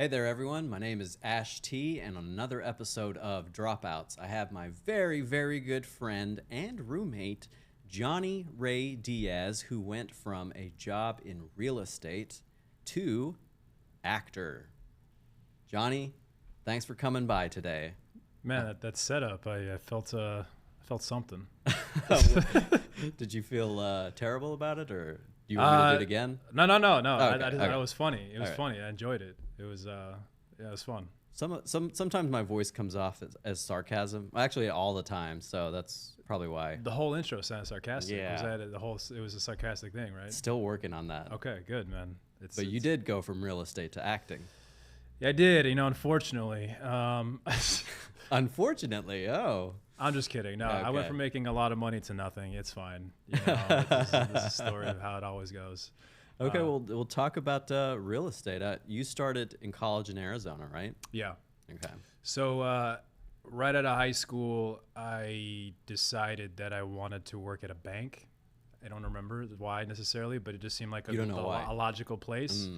Hey there, everyone. My name is Ash T, and on another episode of Dropouts, I have my very, very good friend and roommate, Johnny Rey Diaz, who went from a job in real estate to actor. Johnny, thanks for coming by today. Man, that setup, I felt something. Did you feel terrible about it, or do you want me to do it again? No. Okay, I just thought it was funny. It was All right. funny. I enjoyed it. It was it was fun. Sometimes my voice comes off as sarcasm. Actually, all the time. So that's probably why. The whole intro sounded sarcastic. Yeah. It was a sarcastic thing, right? Still working on that. Okay, good, man. But you did go from real estate to acting. Yeah, I did. Unfortunately. Unfortunately, oh. I'm just kidding. No, I Okay. went from making a lot of money to nothing. It's fine. This is a story of how it always goes. Okay, we'll talk about real estate. You started in college in Arizona, right? Yeah. Okay. So right out of high school, I decided that I wanted to work at a bank. I don't remember why necessarily, but it just seemed like You don't know why. a logical place.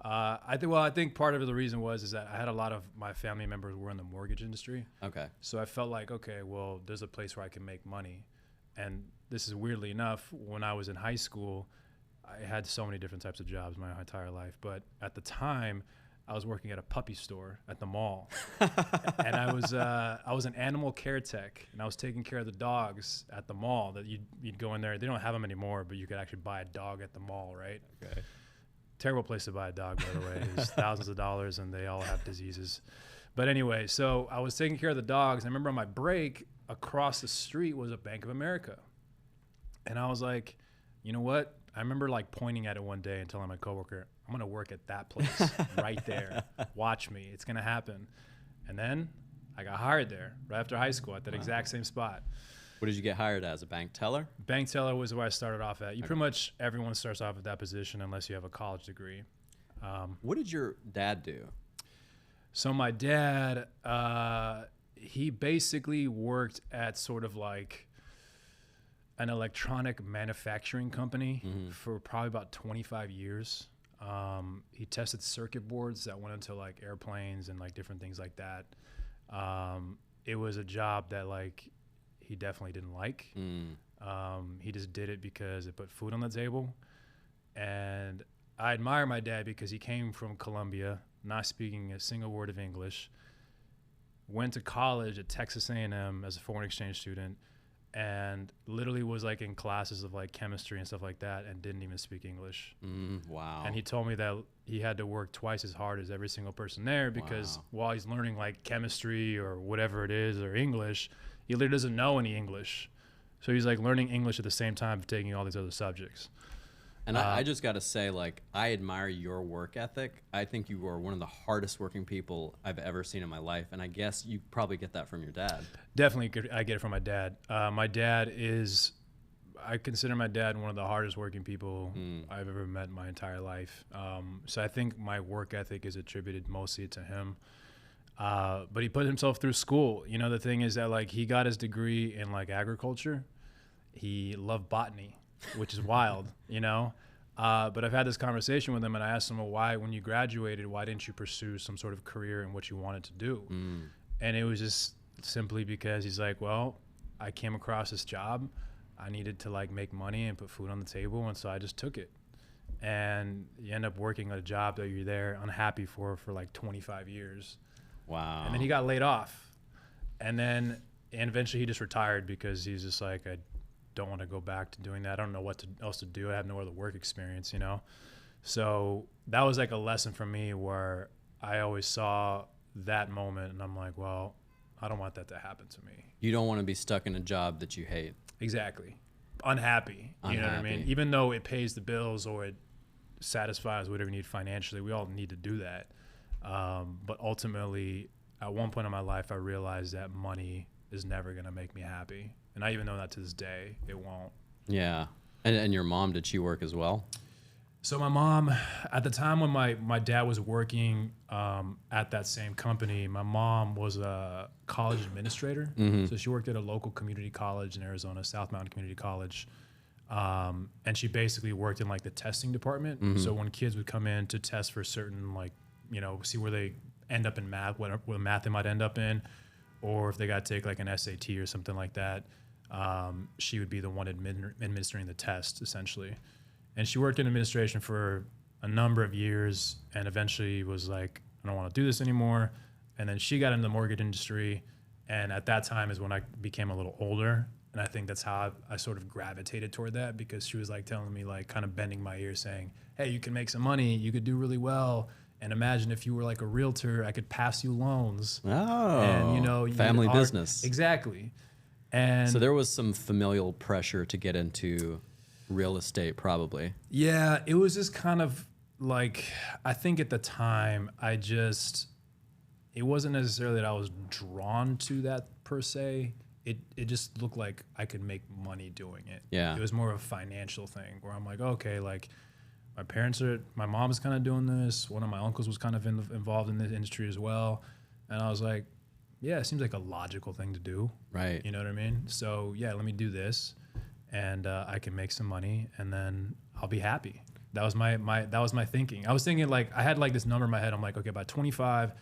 I think part of the reason is that I had a lot of my family members were in the mortgage industry. Okay. So I felt like, okay, well, there's a place where I can make money. And this is weirdly enough, when I was in high school, I had so many different types of jobs my entire life. But at the time, I was working at a puppy store at the mall. And I was an animal care tech, and I was taking care of the dogs at the mall that you'd go in there. They don't have them anymore, but you could actually buy a dog at the mall, right? Okay. Terrible place to buy a dog, by the way. It's thousands of dollars, and they all have diseases. But anyway, so I was taking care of the dogs. I remember on my break, across the street was a Bank of America. And I was like, you know what? I remember like pointing at it one day and telling my coworker, I'm going to work at that place right there. Watch me. It's going to happen. And then I got hired there right after high school at that exact same spot. What did you get hired as? A bank teller? Bank teller was where I started off at. Pretty much everyone starts off at that position unless you have a college degree. What did your dad do? So my dad, he basically worked at sort of like an electronic manufacturing company for probably about 25 years. He tested circuit boards that went into like airplanes and like different things like that. It was a job that like he definitely didn't like. He just did it because it put food on the table. And I admire my dad because he came from Colombia, not speaking a single word of English, went to college at Texas A&M as a foreign exchange student, and literally was like in classes of like chemistry and stuff like that and didn't even speak English. Wow. And he told me that he had to work twice as hard as every single person there because while he's learning like chemistry or whatever it is or English, he literally doesn't know any English. So he's like learning English at the same time of taking all these other subjects. And I just got to say, like, I admire your work ethic. I think you are one of the hardest working people I've ever seen in my life. And I guess you probably get that from your dad. Definitely, I get it from my dad. I consider my dad one of the hardest working people I've ever met in my entire life. So I think my work ethic is attributed mostly to him. But he put himself through school. You know, the thing is that like he got his degree in like agriculture. He loved botany, which is wild, you know. But I've had this conversation with him, and I asked him, well, why, when you graduated, why didn't you pursue some sort of career in what you wanted to do? And it was just simply because he's like, well, I came across this job. I needed to like make money and put food on the table, and so I just took it. And you end up working at a job that you're there unhappy for like 25 years. Wow. And then he got laid off. And eventually he just retired because he's just like, I don't want to go back to doing that. I don't know what else to do. I have no other work experience, you know? So that was like a lesson for me where I always saw that moment and I'm like, well, I don't want that to happen to me. You don't want to be stuck in a job that you hate. Exactly. Unhappy. You know what I mean? Even though it pays the bills or it satisfies whatever you need financially, we all need to do that. But ultimately, at one point in my life, I realized that money is never going to make me happy. And I even know that to this day, it won't. Yeah. And your mom, did she work as well? So my mom, at the time when my dad was working at that same company, my mom was a college administrator. So she worked at a local community college in Arizona, South Mountain Community College. And she basically worked in like the testing department. So when kids would come in to test for certain like see where they end up in math, what math they might end up in, or if they got to take like an SAT or something like that. She would be the one administering the test, essentially. And she worked in administration for a number of years and eventually was like, I don't want to do this anymore. And then she got into the mortgage industry. And at that time is when I became a little older. And I think that's how I sort of gravitated toward that, because she was like telling me, like kind of bending my ear saying, hey, you can make some money. You could do really well. And imagine if you were like a realtor, I could pass you loans. Oh, and family business. Exactly. And so there was some familial pressure to get into real estate, probably. Yeah, it was just kind of like, I think at the time, it wasn't necessarily that I was drawn to that per se. It just looked like I could make money doing it. Yeah. It was more of a financial thing where I'm like, okay, like my mom is kind of doing this. One of my uncles was kind of involved in this industry as well. And I was like, yeah, it seems like a logical thing to do. Right. You know what I mean? So yeah, let me do this and I can make some money and then I'll be happy. That was my thinking. I was thinking like, I had like this number in my head. I'm like, okay, by 25,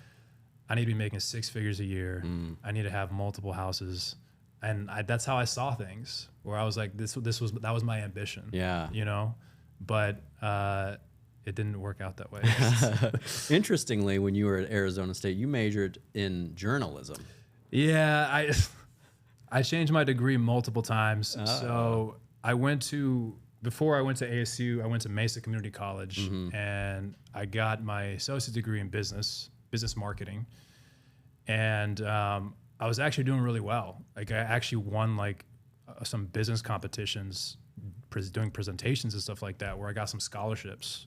I need to be making 6 figures a year. I need to have multiple houses. And that's how I saw things, where I was like, that was my ambition. Yeah. But it didn't work out that way. Interestingly, when you were at Arizona State, you majored in journalism. Yeah, I changed my degree multiple times. Oh. So before I went to ASU, I went to Mesa Community College, and I got my associate degree in business marketing. And I was actually doing really well. Like I actually won like some business competitions, doing presentations and stuff like that, where I got some scholarships.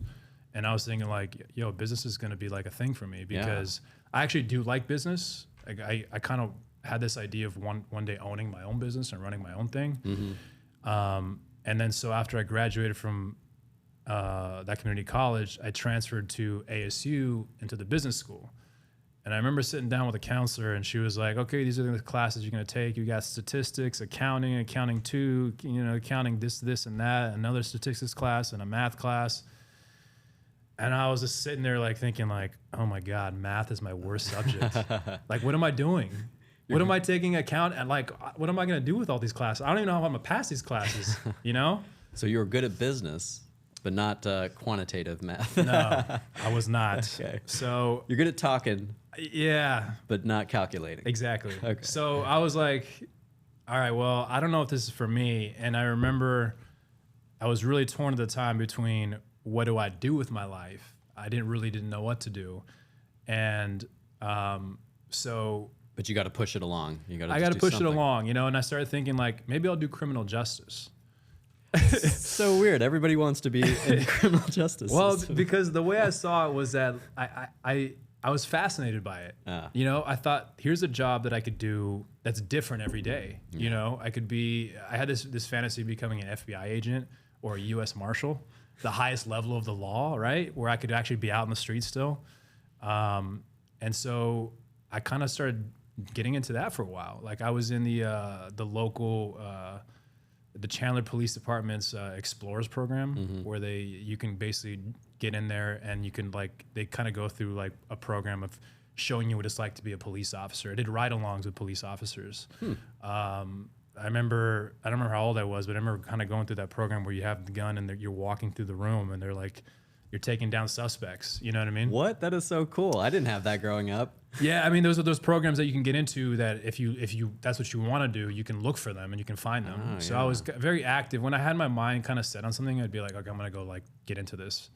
And I was thinking like, yo, business is going to be like a thing for me, because I actually do like business. Like I kind of had this idea of one day owning my own business and running my own thing. And then so after I graduated from that community college, I transferred to ASU into the business school. And I remember sitting down with a counselor, and she was like, okay, these are the classes you're going to take. You got statistics, accounting 2, accounting this and that, another statistics class and a math class. And I was just sitting there like thinking like, oh my God, math is my worst subject. Like, what am I doing? What am I taking account? And like, what am I going to do with all these classes? I don't even know how I'm going to pass these classes, So you were good at business, but not quantitative math. No, I was not. Okay. So you're good at talking. Yeah. But not calculating. Exactly. Okay. So I was like, all right, well, I don't know if this is for me. And I remember I was really torn at the time between what do I do with my life? I didn't know what to do. And so... But you got to push it along. I got to push it along, and I started thinking like, maybe I'll do criminal justice. So weird. Everybody wants to be in criminal justice. Well, because the way I saw it was that I was fascinated by it. I thought, here's a job that I could do that's different every day. Yeah. I had this fantasy of becoming an FBI agent or a U.S. Marshal, the highest level of the law, right? Where I could actually be out in the street still. And so I kind of started getting into that for a while. Like I was in the local, the Chandler Police Department's Explorers program, where you can basically get in there and you can they kind of go through like a program of showing you what it's like to be a police officer. I did ride-alongs with police officers. I don't remember how old I was, but I remember kind of going through that program where you have the gun and you're walking through the room and they're like, you're taking down suspects. You know what I mean? What? That is so cool. I didn't have that growing up. Yeah, I mean, those are those programs that you can get into that if you that's what you want to do, you can look for them and you can find them. So I was very active. When I had my mind kind of set on something, I'd be like, okay, I'm gonna go get into this.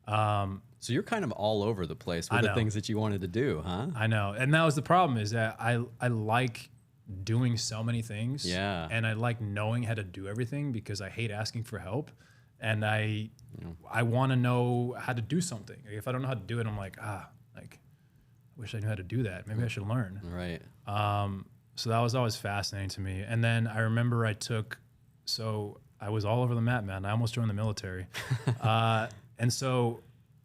So you're kind of all over the place with the things that you wanted to do, huh? I know, and that was the problem, is that I like doing so many things. Yeah. And I like knowing how to do everything because I hate asking for help. And I want to know how to do something. If I don't know how to do it, I'm like, I wish I knew how to do that. Maybe I should learn. Right. So that was always fascinating to me. And then I remember I was all over the map, man. I almost joined the military. And so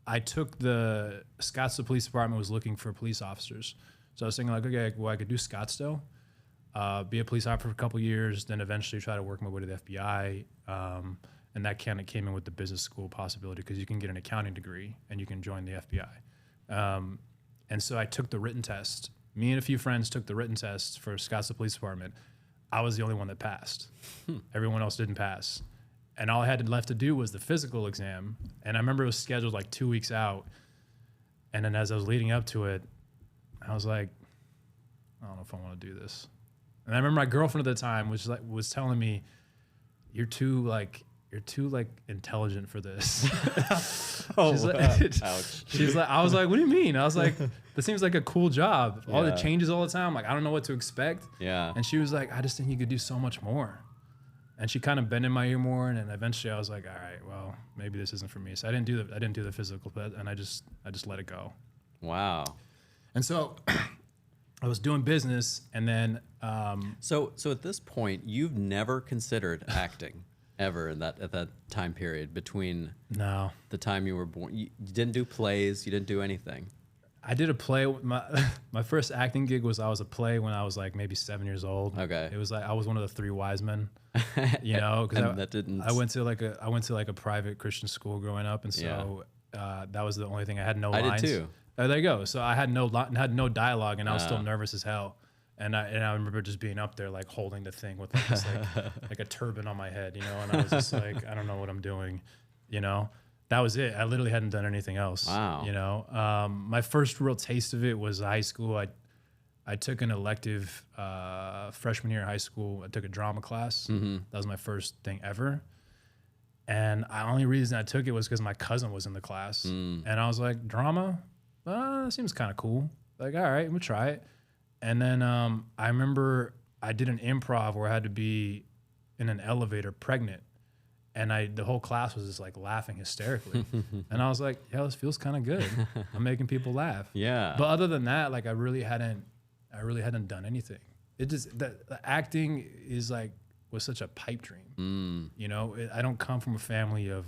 I took the Scottsdale Police Department was looking for police officers. So I was thinking like, okay, well, I could do Scottsdale, be a police officer for a couple years, then eventually try to work my way to the FBI. And that kind of came in with the business school possibility because you can get an accounting degree and you can join the FBI. And so I took the written test. Me and a few friends took the written test for Scottsdale Police Department. I was the only one that passed. Everyone else didn't pass. And all I had left to do was the physical exam. And I remember it was scheduled like 2 weeks out. And then as I was leading up to it, I was like, I don't know if I want to do this. And I remember my girlfriend at the time was telling me, you're too intelligent for this. Oh, ouch. She's like, I was like, what do you mean? I was like, this seems like a cool job. All the changes all the time. Like, I don't know what to expect. Yeah. And she was like, I just think you could do so much more. And she kind of bent in my ear more. And then eventually I was like, all right, well, maybe this isn't for me. So I didn't do the physical, and I just let it go. Wow. And so I was doing business, and then so at this point, you've never considered acting ever at that time period between the time you were born. You didn't do plays. You didn't do anything. I did a play. My first acting gig was a play when I was like maybe 7 years old. Okay. It was like I was one of the three wise men, you know, because I went to like a private Christian school growing up, and so that was the only thing. I had no lines. I did too. Oh, there you go. So I had no dialogue, and I was still nervous as hell. And I remember just being up there like holding the thing with like, this, like a turban on my head, you know, and I was just like, I don't know what I'm doing, you know. That was it. I literally hadn't done anything else. Wow. You know, my first real taste of it was high school. I took an elective freshman year of high school. I took a drama class. Mm-hmm. That was my first thing ever. And the only reason I took it was because my cousin was in the class. And I was like, drama? That seems kind of cool. Like, all right, I'm going to try it. And then I remember I did an improv where I had to be in an elevator pregnant. And the whole class was just like laughing hysterically. And I was like, yeah, this feels kind of good. I'm making people laugh. Yeah. But other than that, like I really hadn't done anything. It just, the acting was such a pipe dream. You know, I don't come from a family of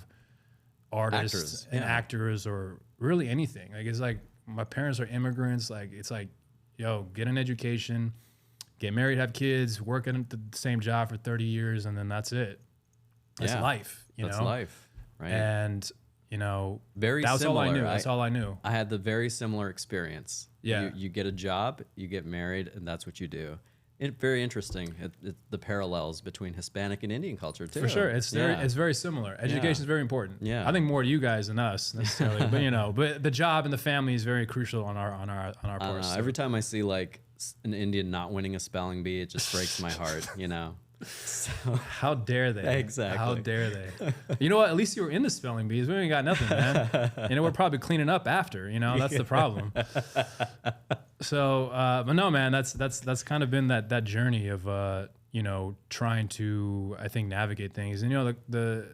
artists and actors or really anything. Like it's like my parents are immigrants. Like it's like, yo, get an education, get married, have kids, work at the same job for 30 years, and then that's it. That's life, you know? That's life, right? And, you know, very that's similar. all I knew. That's all I knew. I had the very similar experience. Yeah. You get a job, you get married, and that's what you do. Very interesting, the parallels between Hispanic and Indian culture, too. For sure. It's very similar. Education is very important. Yeah. I think more to you guys than us, necessarily. But, you know, but the job and the family is very crucial on our part. So. Every time I see, like, an Indian not winning a spelling bee, it just breaks my heart, you know? So. How dare they? Exactly. How dare they? You know what? At least you were in the spelling bees. We ain't got nothing, man. You know, we're probably cleaning up after. You know, that's the problem. So, but no, man, that's kind of been that journey of you know, trying to, I think, navigate things. And you know, the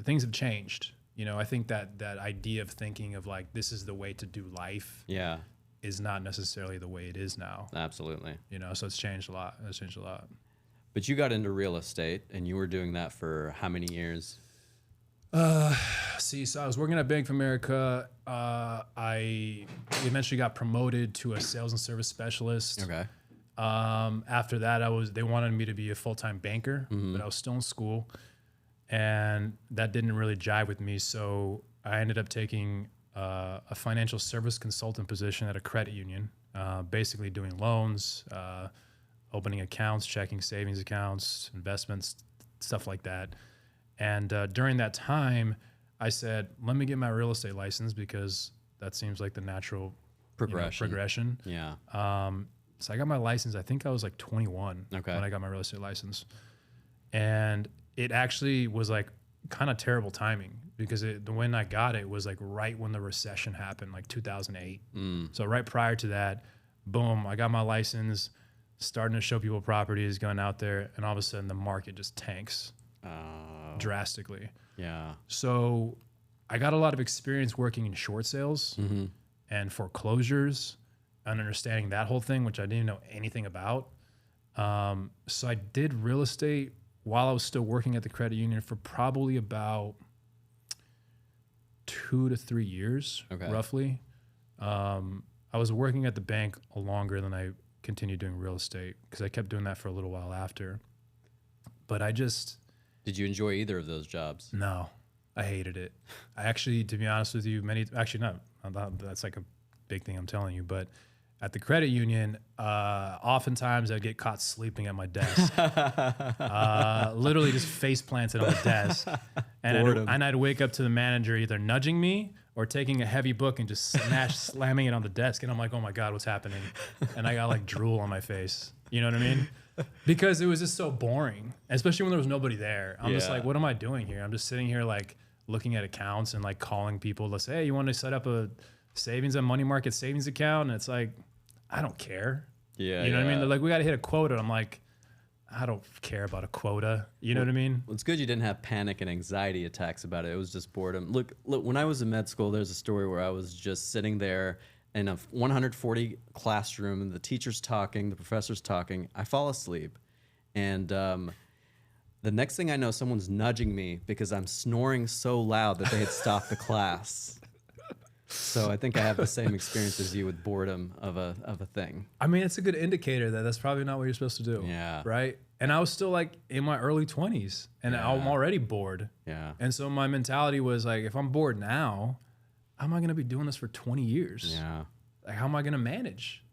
things have changed. You know, I think that idea of thinking of like this is the way to do life. Yeah. Is not necessarily the way it is now. Absolutely. You know, so it's changed a lot. It's changed a lot. But you got into real estate, and you were doing that for how many years? So I was working at Bank of America. I eventually got promoted to a sales and service specialist. Okay. After that, they wanted me to be a full-time banker, but I was still in school, and that didn't really jive with me. So I ended up taking a financial service consultant position at a credit union, basically doing loans, opening accounts, checking savings accounts, investments, stuff like that. And during that time, I said, let me get my real estate license because that seems like the natural progression. Yeah. So I got my license. I think I was like 21 when I got my real estate license. And it actually was like kind of terrible timing because when I got it was like right when the recession happened, like 2008. So right prior to that, boom, I got my license, starting to show people properties, going out there, and all of a sudden the market just tanks drastically. Yeah. So I got a lot of experience working in short sales and foreclosures and understanding that whole thing, which I didn't know anything about. So I did real estate while I was still working at the credit union for probably about 2 to 3 years, roughly. I was working at the bank longer than I continued doing real estate because I kept doing that for a little while after. But Did you enjoy either of those jobs? No, I hated it. I actually, to be honest with you, that's like a big thing I'm telling you. But at the credit union, oftentimes I'd get caught sleeping at my desk, literally just face planted on the desk. And I'd wake up to the manager either nudging me or taking a heavy book and just slamming it on the desk. And I'm like, oh my God, what's happening? And I got like drool on my face. You know what I mean? Because it was just so boring, especially when there was nobody there. I'm just like, what am I doing here? I'm just sitting here like looking at accounts and like calling people to say, hey, you want to set up a savings and money market savings account? And it's like, I don't care. Yeah. You know what I mean? They're like, we got to hit a quota. I'm like, I don't care about a quota. You know what I mean? Well, it's good you didn't have panic and anxiety attacks about it. It was just boredom. Look, when I was in med school, there's a story where I was just sitting there in a 140 classroom and the teacher's talking, the professor's talking. I fall asleep. And the next thing I know, someone's nudging me because I'm snoring so loud that they had stopped the class. So I think I have the same experience as you with boredom of a thing. I mean, it's a good indicator that that's probably not what you're supposed to do. Yeah. Right? And I was still like in my early 20s and I'm already bored. Yeah. And so my mentality was like, if I'm bored now, how am I going to be doing this for 20 years? Yeah. Like, how am I going to manage?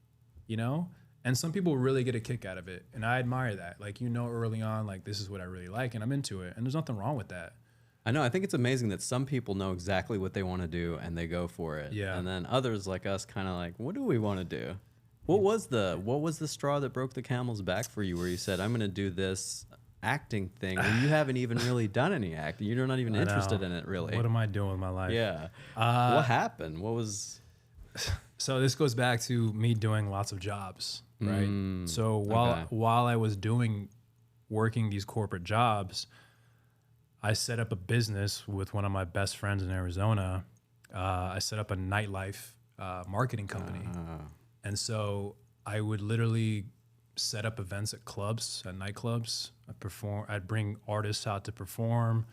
You know? And some people really get a kick out of it. And I admire that. Like, you know, early on, like, this is what I really like and I'm into it. And there's nothing wrong with that. I know. I think it's amazing that some people know exactly what they want to do and they go for it. Yeah. And then others like us kind of like, what do we want to do? What was the straw that broke the camel's back for you where you said, I'm going to do this acting thing when you haven't even really done any acting? You're not even interested in it, really. What am I doing with my life? Yeah. What happened? What was... So this goes back to me doing lots of jobs, right? So while I was working these corporate jobs, I set up a business with one of my best friends in Arizona. I set up a nightlife marketing company. And so I would literally set up events at clubs, at nightclubs. I'd bring artists out to perform,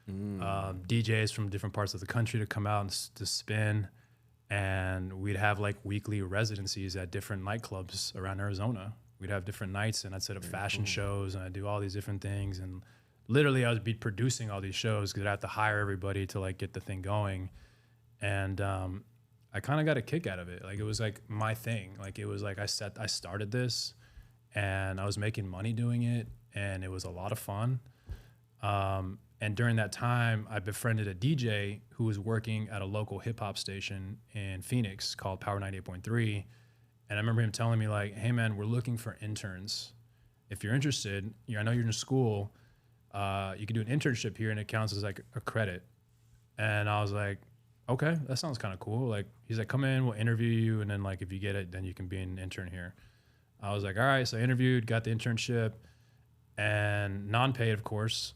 DJs from different parts of the country to come out and to spin. And we'd have like weekly residencies at different nightclubs around Arizona. We'd have different nights and I'd set up fashion shows and I'd do all these different things. And literally I would be producing all these shows because I'd have to hire everybody to like get the thing going. And I kind of got a kick out of it. Like it was like my thing. Like it was like I started this and I was making money doing it and it was a lot of fun. And during that time, I befriended a DJ who was working at a local hip hop station in Phoenix called Power 98.3. And I remember him telling me like, hey man, we're looking for interns. If you're interested, I know you're in school, you can do an internship here and it counts as like a credit. And I was like, okay, that sounds kind of cool. Like he's like, come in, we'll interview you. And then like, if you get it, then you can be an intern here. I was like, all right. So I interviewed, got the internship and non-paid, of course.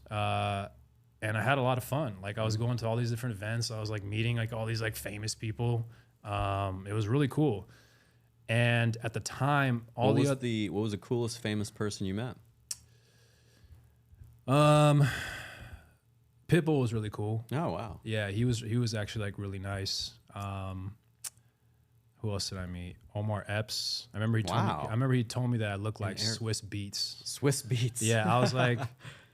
And I had a lot of fun. Like I was going to all these different events. I was like meeting like all these like famous people. It was really cool. And at the time, what was the coolest famous person you met? Pitbull was really cool. Oh wow. Yeah, he was actually like really nice. Who else did I meet? Omar Epps. I remember he told me that I looked like Swiss Beats. Swiss Beats. Yeah, I was like,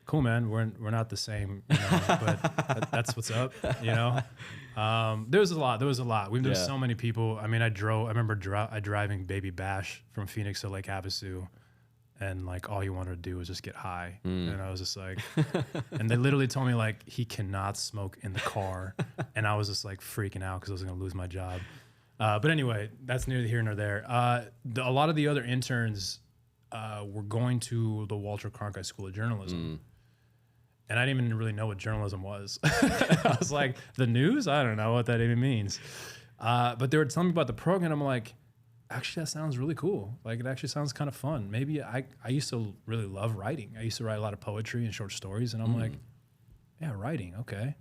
cool, man. We're not the same, but that's what's up, There was a lot. We've done so many people. I mean, I remember driving Baby Bash from Phoenix to Lake Havasu, and like all he wanted to do was just get high. And I was just like, and they literally told me like he cannot smoke in the car, and I was just like freaking out because I was gonna lose my job. But anyway, that's neither here nor there. A lot of the other interns were going to the Walter Cronkite School of Journalism. And I didn't even really know what journalism was. I was like, the news? I don't know what that even means. But they were telling me about the program. I'm like, actually, that sounds really cool. Like, it actually sounds kind of fun. Maybe I used to really love writing. I used to write a lot of poetry and short stories. And I'm like, yeah, writing. Okay.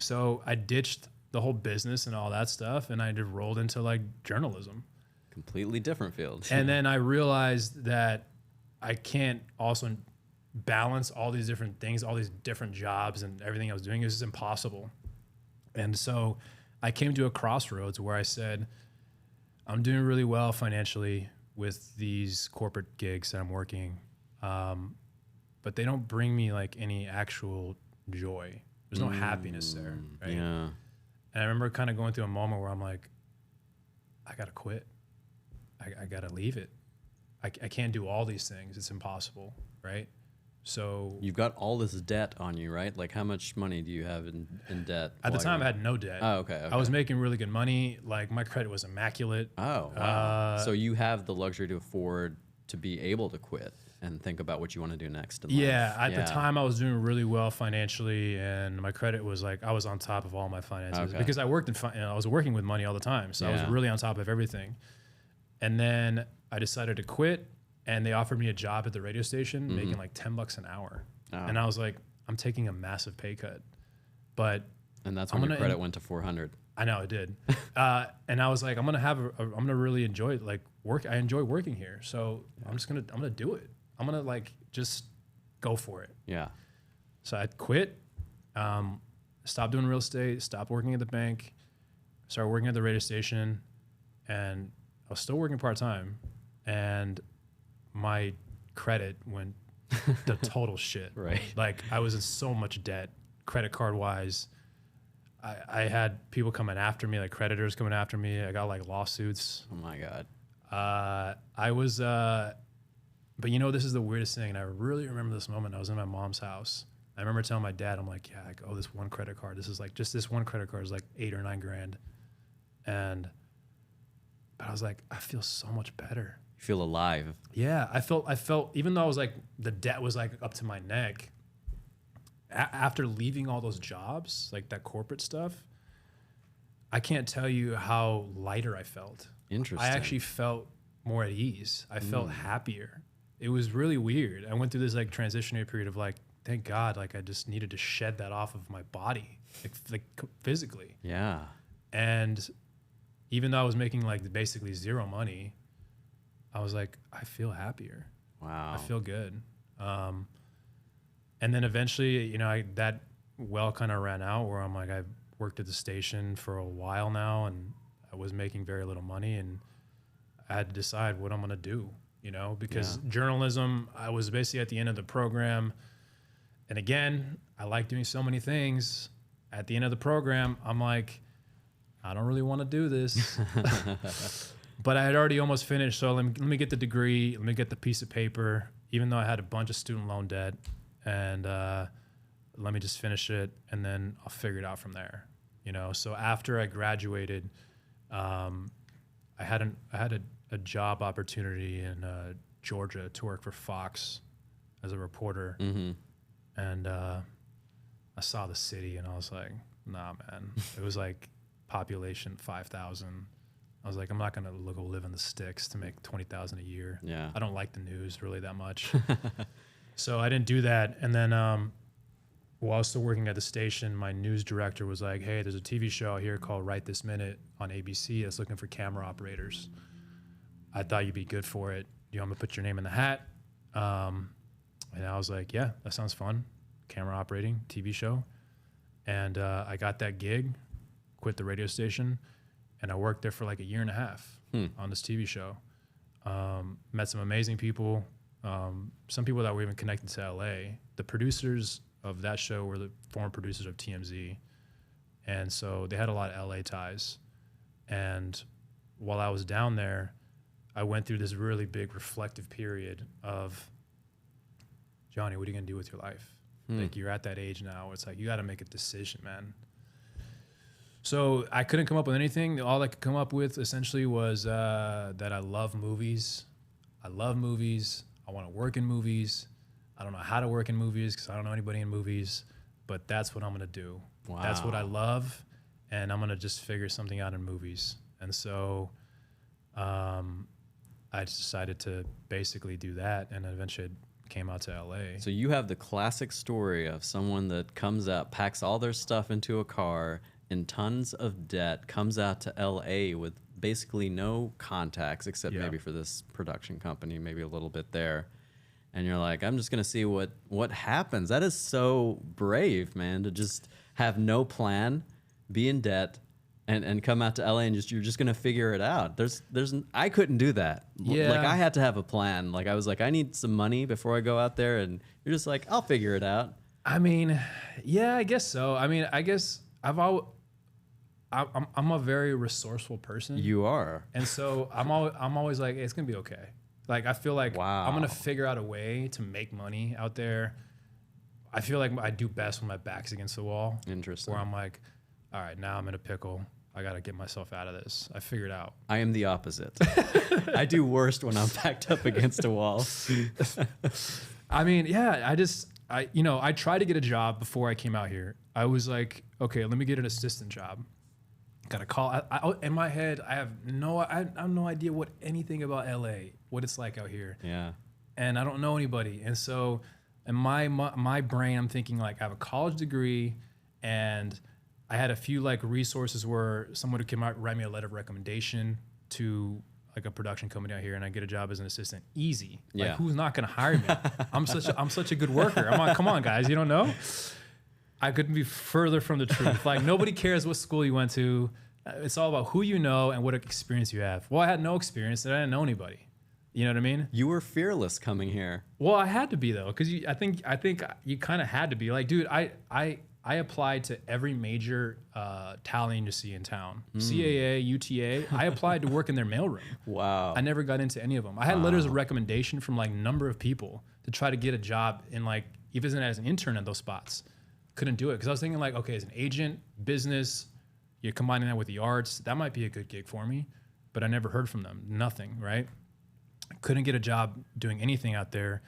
So I ditched the whole business and all that stuff. And I just rolled into like journalism. Completely different field. And then I realized that I can't also balance all these different things, all these different jobs and everything I was doing. It was just impossible. And so I came to a crossroads where I said, I'm doing really well financially with these corporate gigs that I'm working, but they don't bring me like any actual joy. There's no happiness there, right? Yeah. And I remember kind of going through a moment where I'm like, I got to quit. I got to leave it. I can't do all these things. It's impossible, right? So you've got all this debt on you, right? Like how much money do you have in debt? At the time, I had no debt. Oh, okay. I was making really good money. Like my credit was immaculate. Oh, wow. So you have the luxury to afford to be able to quit and think about what you want to do next in life. Yeah, at the time I was doing really well financially, and my credit was like I was on top of all my finances because I worked I was working with money all the time, so I was really on top of everything. And then I decided to quit, and they offered me a job at the radio station, making like $10 an hour, and I was like, I'm taking a massive pay cut, and that's when your credit went to 400. I know it did, and I was like, I'm gonna really enjoy it. Like work, I enjoy working here, so I'm gonna do it. I'm gonna like just go for it. Yeah. So I quit, stopped doing real estate, stopped working at the bank, started working at the radio station, and I was still working part-time, and my credit went to total shit. Right. Like I was in so much debt, credit card wise. I had people coming after me, like creditors coming after me. I got like lawsuits. Oh my God. I was, but you know, this is the weirdest thing. And I really remember this moment. I was in my mom's house. I remember telling my dad, I'm like, yeah, I owe this one credit card. This is like, just this one credit card is like $8 or $9 grand. But I was like, I feel so much better. You feel alive. Yeah. I felt, even though I was like, the debt was like up to my neck, after leaving all those jobs, like that corporate stuff, I can't tell you how lighter I felt. Interesting. I actually felt more at ease. I felt happier. It was really weird. I went through this like transitionary period of like, thank God, like I just needed to shed that off of my body, like physically. Yeah. And even though I was making like basically zero money, I was like, I feel happier. Wow. I feel good. And then eventually, you know, that well kind of ran out where I'm like, I've worked at the station for a while now and I was making very little money and I had to decide what I'm going to do, you know, because journalism, I was basically at the end of the program. And again, I like doing so many things. At the end of the program, I'm like, I don't really want to do this. But I had already almost finished. So let me get the degree. Let me get the piece of paper, even though I had a bunch of student loan debt. And let me just finish it, and then I'll figure it out from there. You know. So after I graduated, I had a job opportunity in Georgia to work for Fox as a reporter, and I saw the city, and I was like, nah, man. It was like population 5,000. I was like, I'm not gonna go live in the sticks to make $20,000 a year. Yeah. I don't like the news really that much. So I didn't do that. And then while I was still working at the station, my news director was like, hey, there's a TV show here called Right This Minute on ABC that's looking for camera operators. I thought you'd be good for it. You know, I'm going to put your name in the hat. And I was like, yeah, that sounds fun. Camera operating, TV show. And I got that gig, quit the radio station, and I worked there for like a year and a half on this TV show. Met some amazing people. Some people that were even connected to LA. The producers of that show were the former producers of TMZ. And so they had a lot of LA ties. And while I was down there, I went through this really big reflective period of, Johnny, what are you going to do with your life? Like you're at that age now. It's like, you got to make a decision, man. So I couldn't come up with anything. All I could come up with essentially was that I love movies. I love movies. I want to work in movies. I don't know how to work in movies because I don't know anybody in movies, but that's what I'm going to do. Wow. That's what I love, and I'm going to just figure something out in movies. And so I just decided to basically do that, and eventually came out to LA. So you have the classic story of someone that comes out, packs all their stuff into a car in tons of debt, comes out to LA with basically no contacts except maybe for this production company, maybe a little bit there. And you're like, I'm just going to see what happens. That is so brave, man, to just have no plan, be in debt, and come out to LA and you're just going to figure it out. I couldn't do that. Yeah. Like I had to have a plan. Like I was like, I need some money before I go out there. And you're just like, I'll figure it out. I mean, yeah, I guess so. I mean, I guess I'm a very resourceful person. You are. And so I'm always like, hey, it's gonna be okay. Like I feel like I'm gonna figure out a way to make money out there. I feel like I do best when my back's against the wall. Interesting. Where I'm like, all right, now I'm in a pickle. I gotta get myself out of this. I figured out. I am the opposite. I do worst when I'm backed up against a wall. I mean, yeah, I tried to get a job before I came out here. I was like, okay, let me get an assistant job. Got a call. In my head, I have no idea what anything about LA, what it's like out here. Yeah. And I don't know anybody. And so in my brain, I'm thinking like I have a college degree, and I had a few like resources where someone would come out, write me a letter of recommendation to like a production company out here, and I get a job as an assistant. Easy. Yeah. Like who's not gonna hire me? I'm such a good worker. I'm like, come on, guys, you don't know? I couldn't be further from the truth. Like nobody cares what school you went to. It's all about who you know and what experience you have. Well, I had no experience and I didn't know anybody. You know what I mean? You were fearless coming here. Well, I had to be though, because I think you kind of had to be. Like, dude, I applied to every major talent agency in town. CAA, UTA. I applied to work in their mailroom. Wow. I never got into any of them. I had letters of recommendation from like number of people to try to get a job in like, even as an intern at those spots. Couldn't do it because I was thinking like, okay, as an agent, business, you're combining that with the arts, that might be a good gig for me. But I never heard from them. Nothing, right? I couldn't get a job doing anything out there.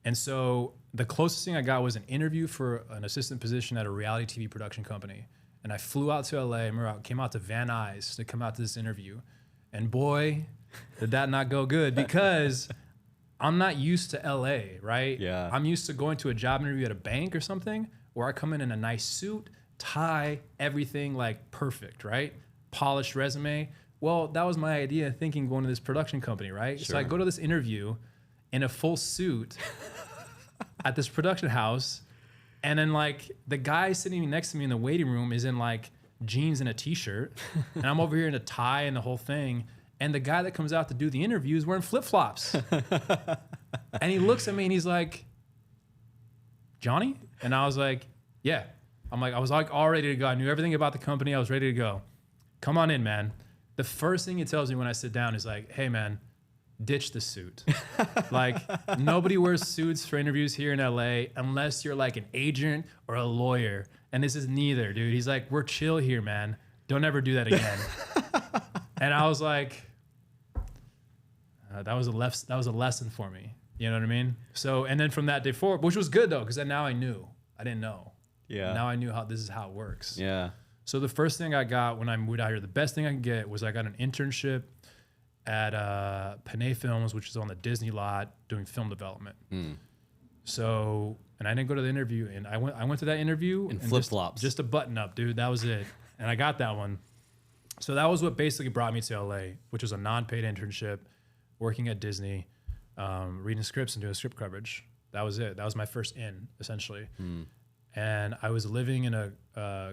And so the closest thing I got was an interview for an assistant position at a reality TV production company. And I flew out to LA. I remember I came out to Van Nuys to come out to this interview. And boy, did that not go good because I'm not used to LA, right? Yeah. I'm used to going to a job interview at a bank or something where I come in a nice suit, tie, everything like perfect, right? Polished resume. Well, that was my idea thinking going to this production company, right? Sure. So I go to this interview in a full suit at this production house, and then like the guy sitting next to me in the waiting room is in like jeans and a t-shirt, and I'm over here in a tie and the whole thing, and the guy that comes out to do the interview is wearing flip-flops. And he looks at me and he's like, Johnny? And I was like, yeah. I was like all ready to go. I knew everything about the company. I was ready to go. Come on in, man. The first thing he tells me when I sit down is like, hey man, ditch the suit. Like nobody wears suits for interviews here in LA unless you're like an agent or a lawyer. And this is neither, dude. He's like, we're chill here, man. Don't ever do that again. And I was like, that was a lesson for me. You know what I mean? So, and then from that day forward, which was good though, because then now I knew. I didn't know. Yeah. Now I knew this is how it works. Yeah. So the first thing I got when I moved out here, the best thing I could get was I got an internship at Panay Films, which is on the Disney lot, doing film development. So, and I didn't go to the interview, and I went to that interview in flip-flops. Just a button up, dude. That was it. And I got that one. So that was what basically brought me to LA, which was a non-paid internship, working at Disney, reading scripts and doing script coverage. That was it. That was my first in, essentially. And I was living in a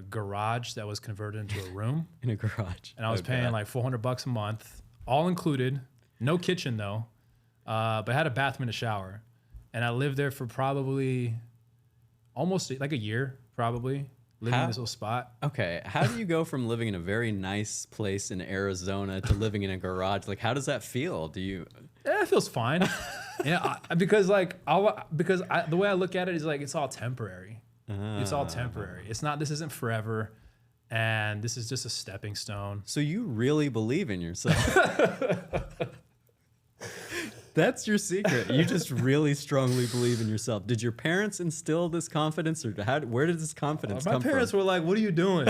garage that was converted into a room. In a garage. And I was paying like $400 a month, all included. No kitchen though, but I had a bathroom and a shower. And I lived there for probably almost like a year, probably, living in this little spot. Okay, how do you go from living in a very nice place in Arizona to living in a garage? Like, how does that feel? Do you? Yeah, it feels fine. Because the way I look at it is like it's all temporary. It's all temporary. It's not. This isn't forever, and this is just a stepping stone. So you really believe in yourself. That's your secret. You just really strongly believe in yourself. Did your parents instill this confidence, or where did this confidence come from? My parents were like, "What are you doing?"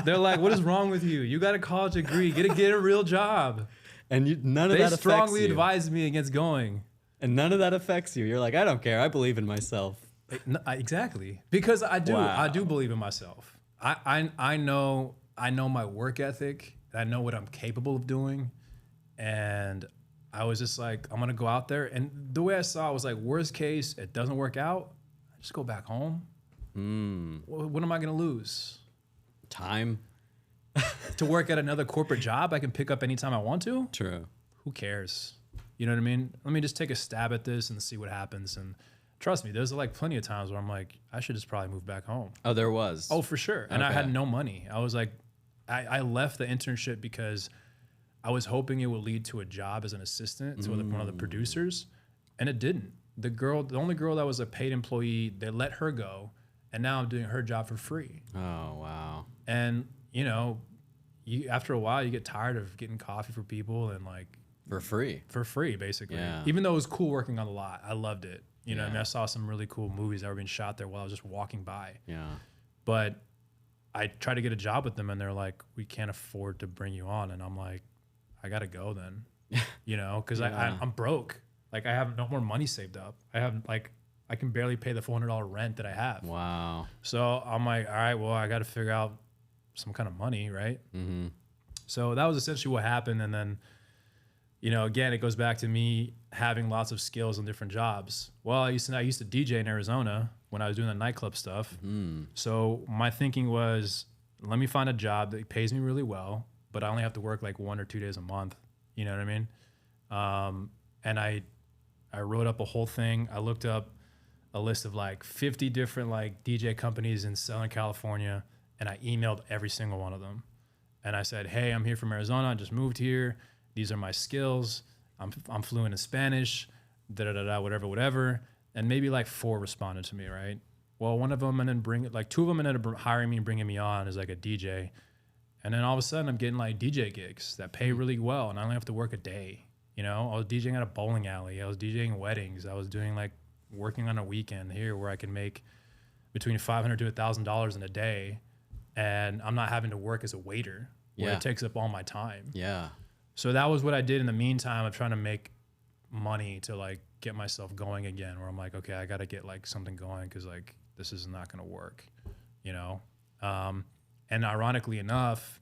They're like, "What is wrong with you? You got a college degree. Get a real job." And none of that affects you. They strongly advised me against going. And none of that affects you. You're like, I don't care. I believe in myself. Exactly, because I do. Wow. I do believe in myself. I know my work ethic. I know what I'm capable of doing, and I was just like, I'm gonna go out there. And the way I saw it was like, worst case, it doesn't work out. I just go back home. What am I gonna lose? Time. To work at another corporate job I can pick up anytime I want to. True. Who cares? You know what I mean? Let me just take a stab at this and see what happens. And trust me, there's like plenty of times where I'm like, I should just probably move back home. Oh, there was. Oh, for sure. And I had no money. I was like, I left the internship because I was hoping it would lead to a job as an assistant to one of the producers, and it didn't. The only girl that was a paid employee, they let her go, and now I'm doing her job for free. Oh, wow. And, you know, after a while, you get tired of getting coffee for people and like For free, basically. Yeah. Even though it was cool working on the lot, I loved it. You know, Yeah. I mean, I saw some really cool movies that were being shot there while I was just walking by. Yeah. But I tried to get a job with them, and they're like, "We can't afford to bring you on." And I'm like, "I gotta go then," you know, because Yeah. I'm broke. Like I have no more money saved up. I can barely pay the $400 rent that I have. Wow. So I'm like, all right, well, I got to figure out some kind of money, right? Mm-hmm. So that was essentially what happened. And then, you know, again, it goes back to me having lots of skills in different jobs. Well, I used to DJ in Arizona when I was doing the nightclub stuff. Mm. So my thinking was, let me find a job that pays me really well, but I only have to work like 1 or 2 days a month. You know what I mean? And I wrote up a whole thing. I looked up a list of like 50 different like DJ companies in Southern California, and I emailed every single one of them. And I said, hey, I'm here from Arizona. I just moved here. These are my skills. I'm fluent in Spanish, whatever. And maybe like 4 responded to me, right? Well, one of them, and then 2 of them ended up hiring me and bringing me on as like a DJ. And then all of a sudden I'm getting like DJ gigs that pay really well, and I only have to work a day. You know, I was DJing at a bowling alley. I was DJing weddings. I was doing like working on a weekend here where I can make between $500 to $1,000 in a day, and I'm not having to work as a waiter where it takes up all my time. Yeah. So that was what I did in the meantime of trying to make money to like get myself going again, where I'm like, okay, I got to get like something going because like this is not going to work, you know? And ironically enough,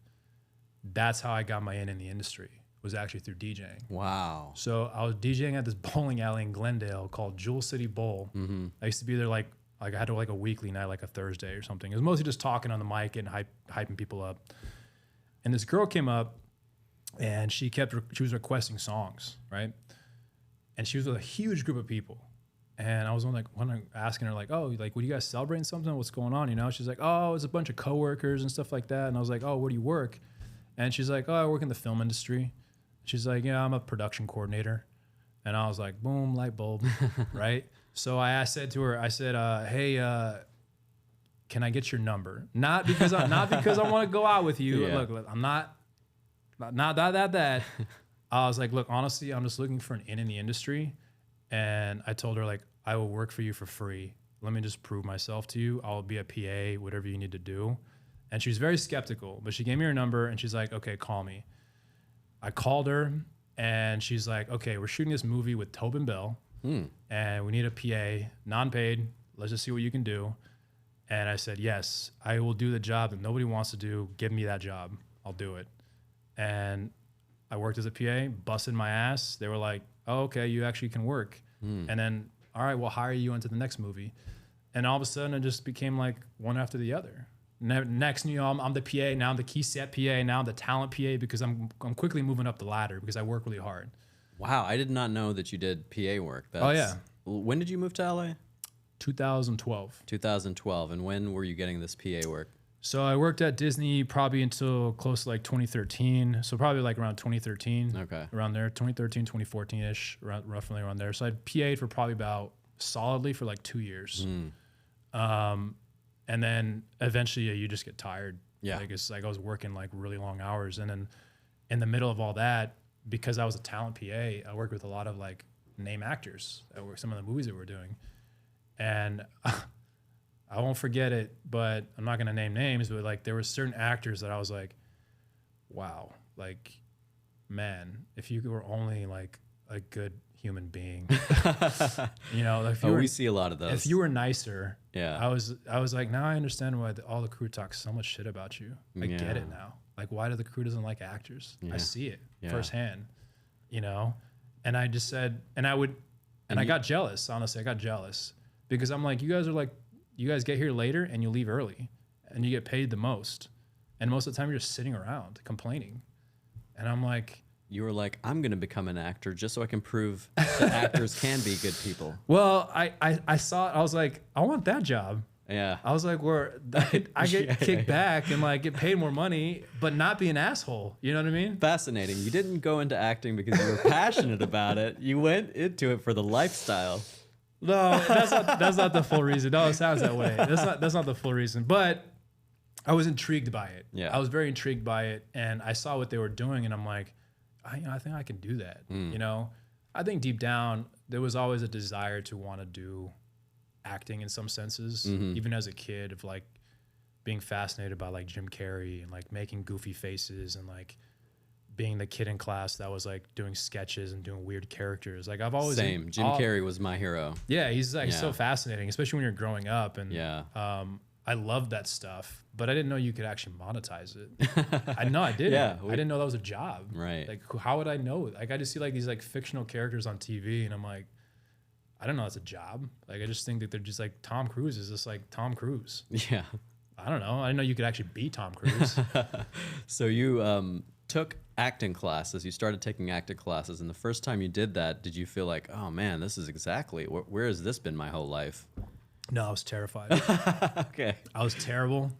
that's how I got my in the industry, was actually through DJing. Wow. So I was DJing at this bowling alley in Glendale called Jewel City Bowl. Mm-hmm. I used to be there like I had to like a weekly night, like a Thursday or something. It was mostly just talking on the mic and hyping people up. And this girl came up, and she was requesting songs, right? And she was with a huge group of people. And I was asking her like, oh, like, what are you guys celebrating something? What's going on? You know, she's like, oh, it's a bunch of coworkers and stuff like that. And I was like, oh, where do you work? And she's like, oh, I work in the film industry. She's like, yeah, I'm a production coordinator. And I was like, boom, light bulb, right? So I said to her, hey, can I get your number? Not because I want to go out with you. Yeah. Look, I'm not that. I was like, look, honestly, I'm just looking for an in the industry. And I told her, like, I will work for you for free. Let me just prove myself to you. I'll be a PA, whatever you need to do. And she was very skeptical, but she gave me her number, and she's like, okay, call me. I called her, and she's like, okay, we're shooting this movie with Tobin Bell, and we need a PA, non-paid. Let's just see what you can do. And I said, yes, I will do the job that nobody wants to do. Give me that job. I'll do it. And I worked as a PA, busted my ass. They were like, oh, okay, you actually can work. And then, all right, we'll hire you into the next movie. And all of a sudden, it just became like one after the other. Next, you know, I'm the PA, now I'm the key set PA, now I'm the talent PA, because I'm quickly moving up the ladder because I work really hard. Wow, I did not know that you did PA work. Oh, yeah. When did you move to LA? 2012. 2012. And when were you getting this PA work? So I worked at Disney probably until close to like 2013. So probably like around 2013. Okay. Around there, 2013, 2014-ish, roughly around there. So I PA'd for probably about solidly for like 2 years. And then eventually you just get tired. Yeah. Like it's like I was working like really long hours. And then in the middle of all that, because I was a talent PA, I worked with a lot of like name actors that were some of the movies that we're doing. And I won't forget it, but I'm not going to name names, but like there were certain actors that I was like, wow, like, man, if you were only like a good human being, you know, like we see a lot of those. If you were nicer, yeah, I was like, now I understand why all the crew talks so much shit about you. I get it now. Like, why do the crew doesn't like actors? I see it firsthand, you know? And I just said, and I got jealous. Honestly, I got jealous because I'm like, you guys get here later and you leave early and you get paid the most. And most of the time you're just sitting around complaining. And I'm like, you were like, I'm going to become an actor just so I can prove that actors can be good people. Well, I saw it. I was like, I want that job. Yeah. I was like, where I get kicked back and like get paid more money, but not be an asshole. You know what I mean? Fascinating. You didn't go into acting because you were passionate about it. You went into it for the lifestyle. No, that's not the full reason. No, it sounds that way. That's not the full reason. But I was intrigued by it. Yeah. I was very intrigued by it, and I saw what they were doing, and I'm like, I think I can do that. You know, I think deep down there was always a desire to want to do acting in some senses, even as a kid, of like being fascinated by like Jim Carrey and like making goofy faces and like being the kid in class that was like doing sketches and doing weird characters. Like I've always Jim Carrey was my hero. Yeah, he's like so fascinating, especially when you're growing up. And I loved that stuff, but I didn't know you could actually monetize it. I didn't. I didn't know that was a job. Right. Like how would I know? Like I just see like these like fictional characters on TV, and I'm like, I don't know that's a job. Like I just think that they're just like Tom Cruise is just like Tom Cruise. Yeah. I don't know. I didn't know you could actually be Tom Cruise. So you took acting classes. You started taking acting classes, and the first time you did that, did you feel like, oh man, this is exactly where has this been my whole life? No, I was terrified. Okay. I was terrible.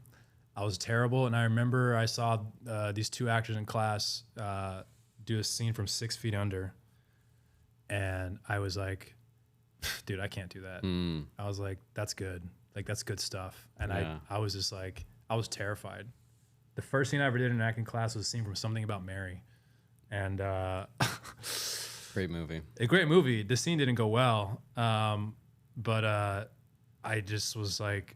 And I remember I saw these two actors in class do a scene from 6 Feet Under, and I was like, dude, I can't do that. I was like, that's good. Like, that's good stuff. And I was just like, I was terrified. The first scene I ever did in acting class was a scene from Something About Mary. And great movie. A great movie. The scene didn't go well. But I just was like,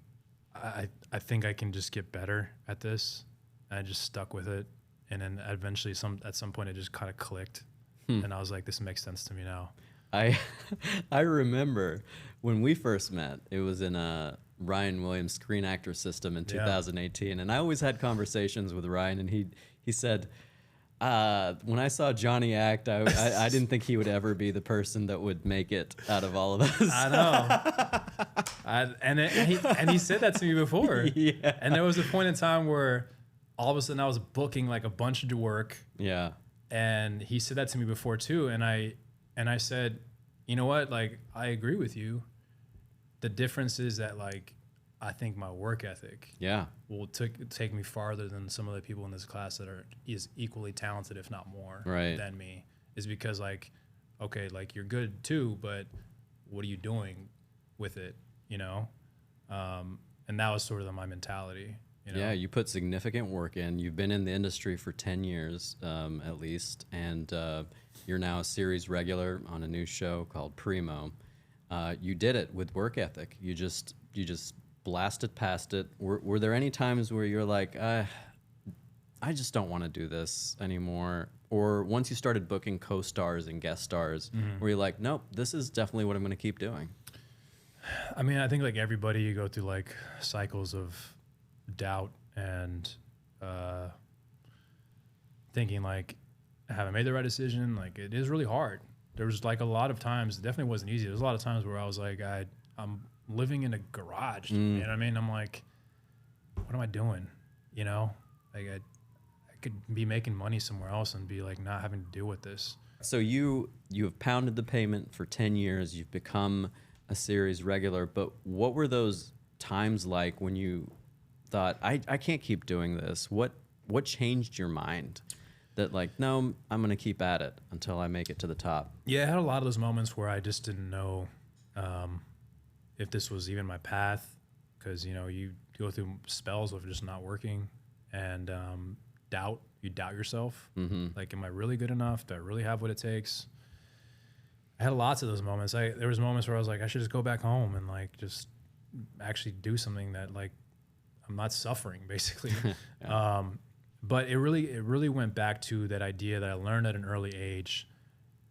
I think I can just get better at this. And I just stuck with it. And then eventually at some point it just kind of clicked. And I was like, this makes sense to me now. I remember when we first met, it was in a Ryan Williams Screen Actor System in 2018. And I always had conversations with Ryan, and he said, when I saw Johnny act, I didn't think he would ever be the person that would make it out of all of us. I know. And he said that to me before. Yeah. And there was a point in time where all of a sudden I was booking like a bunch of work. Yeah. And he said that to me before too. And I said, you know what? Like, I agree with you. The difference is that like, I think my work ethic will take me farther than some of the people in this class that is equally talented, if not more, than me. Is because like, okay, like you're good too, but what are you doing with it? You know, and that was sort of my mentality. You know? Yeah, you put significant work in. You've been in the industry for 10 years at least, and you're now a series regular on a new show called Primo. You did it with work ethic. You just blasted past it. Were there any times where you're like, I just don't want to do this anymore? Or once you started booking co-stars and guest stars, were you like, nope, this is definitely what I'm going to keep doing? I mean, I think like everybody, you go through like cycles of doubt and thinking like, have I made the right decision? Like, it is really hard. There was like a lot of times, it definitely wasn't easy. There was a lot of times where I was like, I'm living in a garage. You know what I mean? I'm like, what am I doing? You know, like I could be making money somewhere else and be like not having to deal with this. So you have pounded the pavement for 10 years. You've become a series regular. But what were those times like when you thought, I can't keep doing this? What changed your mind? That like, no, I'm going to keep at it until I make it to the top. Yeah, I had a lot of those moments where I just didn't know if this was even my path, because, you know, you go through spells of just not working and doubt. You doubt yourself. Like, am I really good enough? Do I really have what it takes? I had lots of those moments. There was moments where I was like, I should just go back home and like just actually do something that like I'm not suffering, basically. But it really went back to that idea that I learned at an early age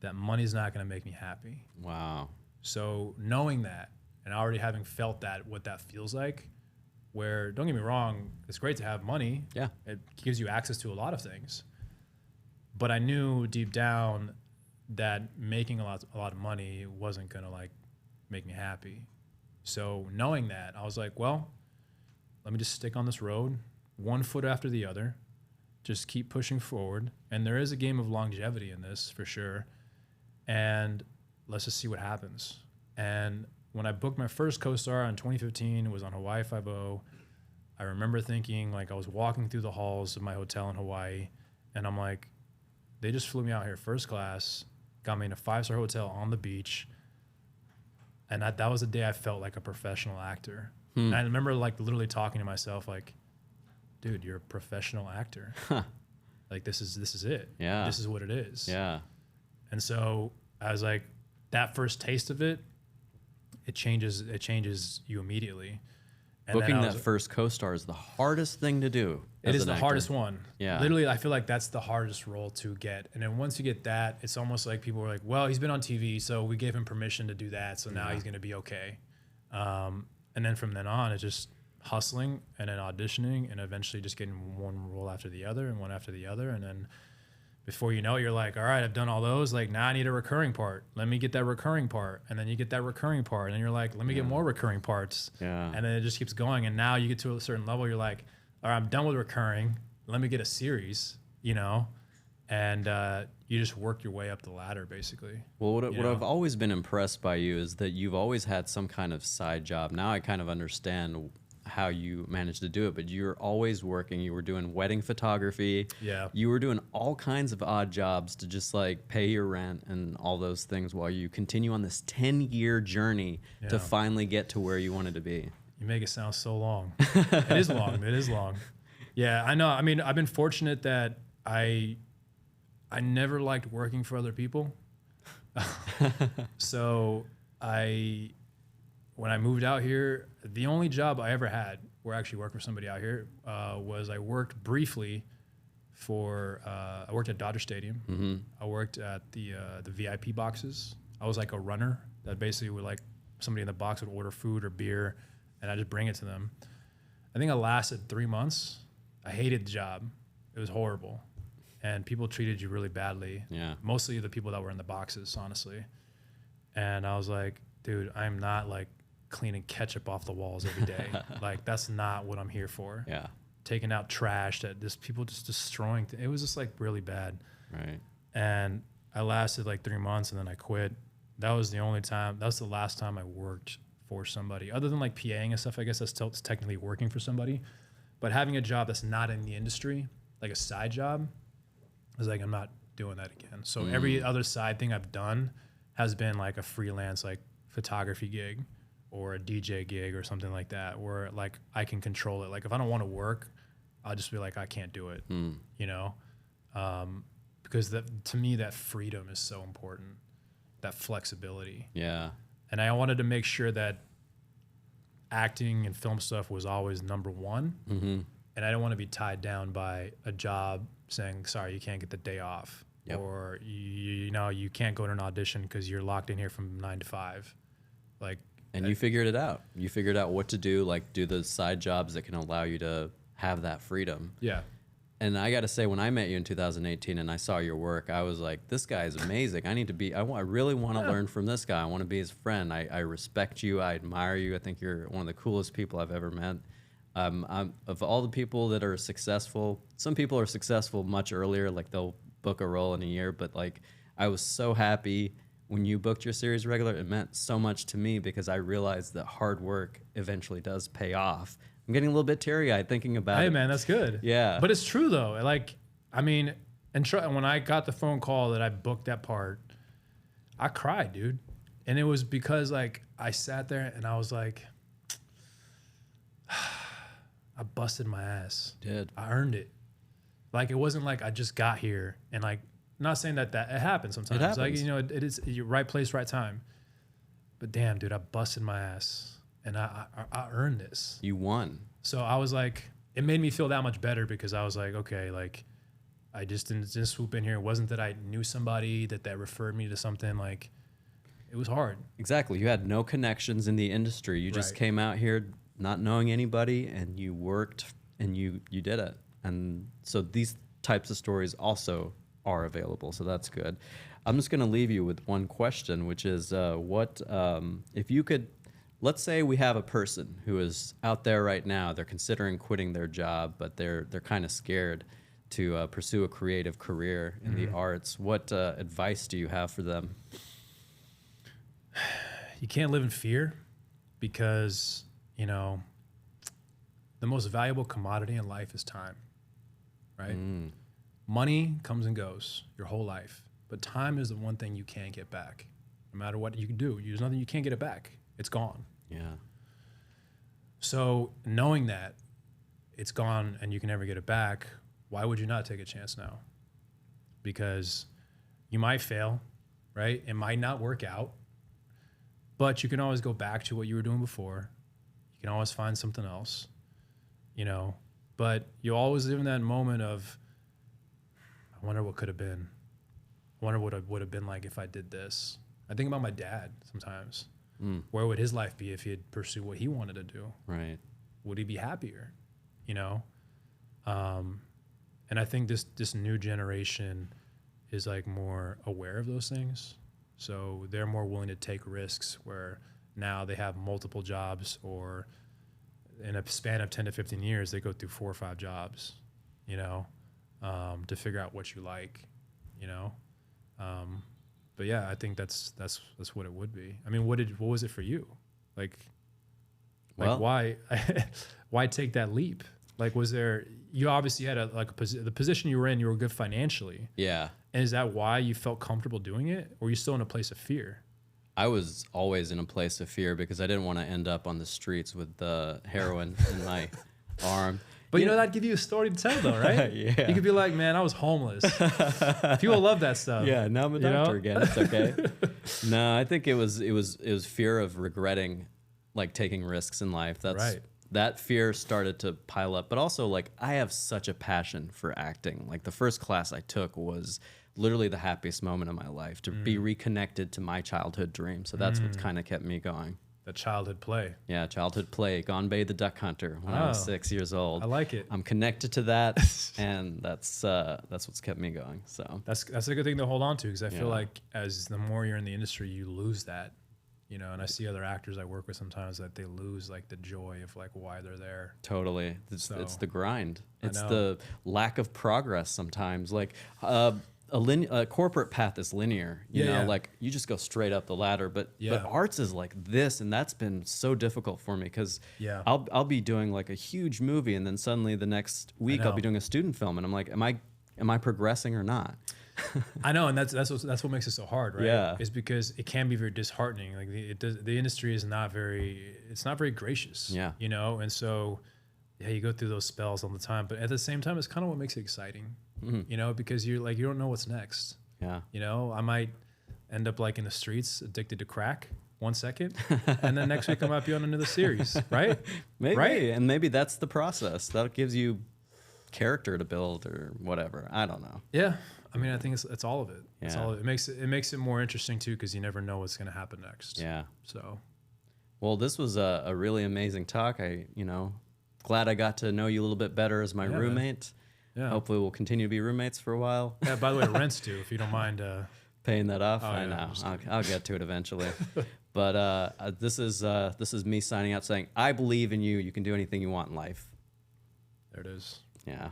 that money's not going to make me happy. Wow. So knowing that and already having felt that, what that feels like, where, don't get me wrong, it's great to have money. Yeah. It gives you access to a lot of things. But I knew deep down that making a lot of money wasn't going to like make me happy. So knowing that, I was like, well, let me just stick on this road, one foot after the other. Just keep pushing forward. And there is a game of longevity in this for sure. And let's just see what happens. And when I booked my first co-star in 2015, it was on Hawaii Five-0. I remember thinking, like, I was walking through the halls of my hotel in Hawaii, and I'm like, they just flew me out here first class, got me in a 5-star hotel on the beach, and that was the day I felt like a professional actor. And I remember, like, literally talking to myself, like, dude, you're a professional actor. Like, this is it. Yeah. This is what it is. Yeah. And so I was like, that first taste of it, it changes you immediately. And Booking that first co-star is the hardest thing to do. It is the hardest one. Yeah. Literally, I feel like that's the hardest role to get. And then once you get that, it's almost like people were like, well, he's been on TV, so we gave him permission to do that. So now he's going to be okay. And then from then on, it's just hustling and then auditioning and eventually just getting one role after the other and one after the other. And then before you know it, you're like, all right, I've done all those. Like, now I need a recurring part. Let me get that recurring part. And then you get that recurring part. And then you're like, let me get more recurring parts. Yeah. And then it just keeps going. And now you get to a certain level, you're like, all right, I'm done with recurring. Let me get a series, you know? And you just work your way up the ladder, basically. Well, what I've always been impressed by you is that you've always had some kind of side job. Now I kind of understand how you managed to do it, but you're always working. You were doing wedding photography. Yeah. You were doing all kinds of odd jobs to just like pay your rent and all those things while you continue on this 10-year journey to finally get to where you wanted to be. You make it sound so long. It is long. It is long. Yeah, I know. I mean, I've been fortunate that I never liked working for other people. So when I moved out here, the only job I ever had where I actually worked for somebody out here was I worked briefly for, I worked at Dodger Stadium. Mm-hmm. I worked at the VIP boxes. I was like a runner that basically would, like, somebody in the box would order food or beer and I just bring it to them. I think I lasted 3 months. I hated the job. It was horrible. And people treated you really badly. Yeah. Mostly the people that were in the boxes, honestly. And I was like, dude, I'm not like cleaning ketchup off the walls every day. Like, that's not what I'm here for. Yeah. Taking out trash, people just destroying. It was just like really bad. Right. And I lasted like 3 months and then I quit. That was the only time, that was the last time I worked for somebody. Other than like PAing and stuff, I guess that's still technically working for somebody. But having a job that's not in the industry, like a side job, I was like, I'm not doing that again. So every other side thing I've done has been like a freelance, like photography gig or a DJ gig or something like that, where like I can control it. Like if I don't want to work, I'll just be like, I can't do it, you know? Because to me, that freedom is so important, that flexibility. Yeah. And I wanted to make sure that acting and film stuff was always number one. Mm-hmm. And I don't want to be tied down by a job saying, sorry, you can't get the day off. Yep. Or, you know, you can't go to an audition because you're locked in here from 9 to 5. Like, And you figured it out. You figured out what to do, like do the side jobs that can allow you to have that freedom. yeah. And I got to say, when I met you in 2018 and I saw your work, I was like, this guy is amazing. I really want to learn from this guy. I want to be his friend. I respect you. I admire you. I think you're one of the coolest people I've ever met. Of all the people that are successful, some people are successful much earlier, like they'll book a role in a year. But like, I was so happy when you booked your series regular. It meant so much to me because I realized that hard work eventually does pay off. I'm getting a little bit teary-eyed thinking about it. Hey, man, that's good. Yeah. But it's true, though. Like, I mean, when I got the phone call that I booked that part, I cried, dude. And it was because, like, I sat there and I was like, I busted my ass. Did. I earned it. Like, it wasn't like I just got here and, like, not saying that it happens sometimes. It happens. Like, you know, it is your right place, right time. But damn, dude, I busted my ass. And I earned this. You won. So I was like, it made me feel that much better because I was like, okay, like I just didn't swoop in here. It wasn't that I knew somebody that referred me to something. Like, it was hard. Exactly. You had no connections in the industry. You just came out here not knowing anybody and you worked and you did it. And so these types of stories also are available. So that's good. I'm just going to leave you with one question, which is if you could, let's say we have a person who is out there right now, they're considering quitting their job, but they're kind of scared to pursue a creative career in the arts. What advice do you have for them? you can't live in fear because, you know, the most valuable commodity in life is time, right? Money comes and goes your whole life, but time is the one thing you can't get back. No matter what you can do, there's nothing, you can't get it back. It's gone. Yeah. So knowing that it's gone and you can never get it back, why would you not take a chance now? Because you might fail, right? It might not work out, but you can always go back to what you were doing before. You can always find something else, you know, but you always live in that moment of, I wonder what could have been. I wonder what it would have been like if I did this. I think about my dad sometimes. Where would his life be if he had pursued what he wanted to do? Right. Would he be happier? You know? And I think this new generation is like more aware of those things. So they're more willing to take risks where now they have multiple jobs, or in a span of 10 to 15 years, they go through 4 or 5 jobs, you know, to figure out what you like, you know? But yeah, I think that's what it would be. I mean, what was it for you? Like why why take that leap? Like, was there, you obviously had the position you were in, you were good financially. Yeah. And is that why you felt comfortable doing it? Or were you still in a place of fear? I was always in a place of fear because I didn't want to end up on the streets with the heroin in my arm. But you know, that'd give you a story to tell though, right? Yeah. You could be like, man, I was homeless. People love that stuff. Yeah, now I'm a doctor again. It's okay. No, I think it was fear of regretting, like, taking risks in life. That's right. That fear started to pile up. But also, like, I have such a passion for acting. Like, the first class I took was literally the happiest moment of my life, to be reconnected to my childhood dream. So that's what kind of kept me going. The childhood play. Yeah, childhood play. Gone Bay the Duck Hunter when I was 6 years old. I like it. I'm connected to that, and that's what's kept me going. So that's a good thing to hold on to, because I feel like as the more you're in the industry, you lose that, you know. And I see other actors I work with sometimes that they lose like the joy of like why they're there. Totally, it's the grind. It's know. the lack of progress sometimes. Like a corporate path is linear, you know, like you just go straight up the ladder. But arts is like this, and that's been so difficult for me because I'll be doing like a huge movie, and then suddenly the next week I'll be doing a student film, and I'm like, am I progressing or not? I know, and that's what makes it so hard, right? Yeah, is because it can be very disheartening. Like the industry is not very gracious. Yeah, you know, and so you go through those spells all the time, but at the same time, it's kind of what makes it exciting. You know, because you don't know what's next. Yeah. You know, I might end up like in the streets, addicted to crack 1 second, and then next week I might be on another series, right? Maybe, right? And maybe that's the process. That gives you character to build or whatever. I don't know. Yeah. I mean, I think it's all of it. Yeah. It's all of it. It makes it more interesting too, because you never know what's going to happen next. Yeah. So. Well, this was a really amazing talk. Glad I got to know you a little bit better as my roommate. Yeah. Hopefully we'll continue to be roommates for a while. Yeah, by the way, rent's due, if you don't mind. Paying that off? I know. I'll get to it eventually. But this is me signing out saying, I believe in you. You can do anything you want in life. There it is. Yeah.